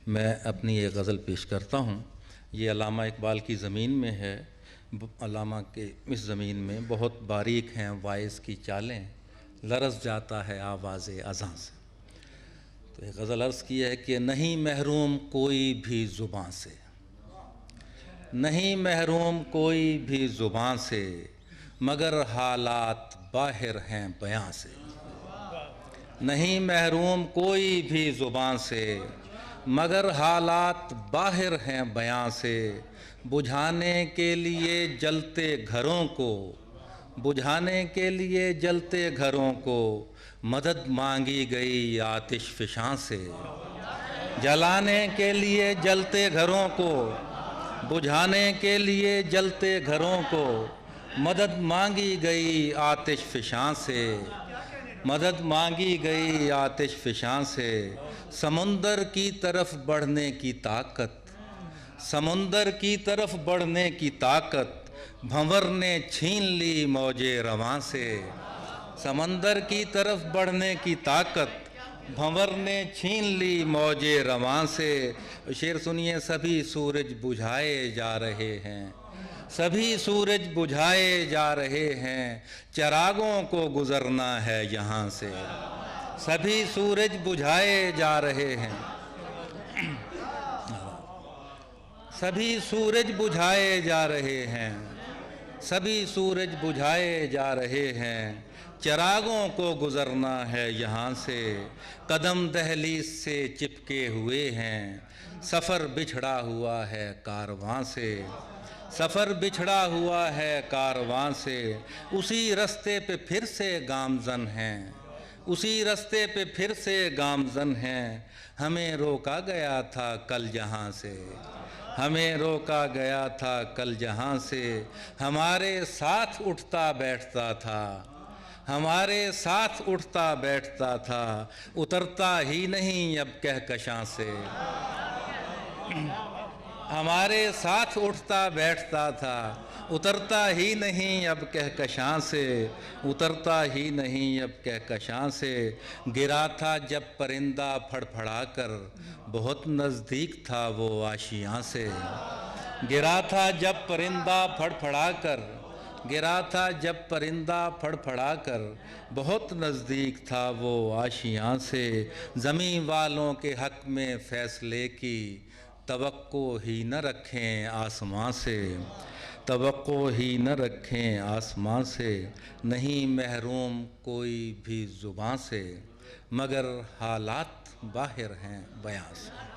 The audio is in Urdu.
میں اپنی ایک غزل پیش کرتا ہوں۔ یہ علامہ اقبال کی زمین میں ہے۔ علامہ کے اس زمین میں بہت باریک ہیں وائس کی چالیں، لرز جاتا ہے آواز اذاں سے۔ تو ایک غزل عرض کی ہے کہ نہیں محروم کوئی بھی زباں سے، نہیں محروم کوئی بھی زباں سے، مگر حالات باہر ہیں بیاں سے۔ نہیں محروم کوئی بھی زباں سے، مگر حالات باہر ہیں بیاں سے۔ بجھانے کے لیے جلتے گھروں کو، بجھانے کے لیے جلتے گھروں کو، مدد مانگی گئی آتش فشاں سے۔ جلانے کے لیے جلتے گھروں کو، بجھانے کے لیے جلتے گھروں کو، مدد مانگی گئی آتش فشاں سے، مدد مانگی گئی آتش فشاں سے۔ سمندر کی طرف بڑھنے کی طاقت، سمندر کی طرف بڑھنے کی طاقت، بھنور نے چھین لی موج رواں سے۔ سمندر کی طرف بڑھنے کی طاقت، بھنور نے چھین لی موج رواں سے۔ شعر سنیے۔ سبھی سورج بجھائے جا رہے ہیں، سبھی سورج بجھائے جا رہے ہیں، چراغوں کو گزرنا ہے یہاں سے۔ سبھی سورج بجھائے جا رہے ہیں، سبھی سورج بجھائے جا رہے ہیں، سبھی سورج بجھائے جا رہے ہیں، چراغوں کو گزرنا ہے یہاں سے۔ قدم دہلیز سے چپکے ہوئے ہیں، سفر بچھڑا ہوا ہے کارواں سے۔ سفر بچھڑا ہوا ہے کارواں سے، اسی رستے پہ پھر سے گامزن ہیں، اسی رستے پہ پھر سے گامزن ہیں۔ ہمیں روکا گیا تھا کل جہاں سے، ہمیں روکا گیا تھا کل جہاں سے، ہمارے ساتھ اٹھتا بیٹھتا تھا، ہمارے ساتھ اٹھتا بیٹھتا تھا، اترتا ہی نہیں اب کہکشاں سے۔ ہمارے ساتھ اٹھتا بیٹھتا تھا، اترتا ہی نہیں اب کہکشاں سے، اترتا ہی نہیں اب کہکشاں سے۔ گرا تھا جب پرندہ پھڑ پھڑا کر، بہت نزدیک تھا وہ آشیاں سے۔ گرا تھا جب پرندہ پھڑ پھڑا کر، گرا تھا جب پرندہ پھڑ پھڑا کر، بہت نزدیک تھا وہ آشیاں سے۔ زمیں والوں کے حق میں فیصلے کی توقع ہی نہ رکھیں آسماں سے، توقع ہی نہ رکھیں آسماں سے۔ نہیں محروم کوئی بھی زباں سے، مگر حالات باہر ہیں بیاں سے۔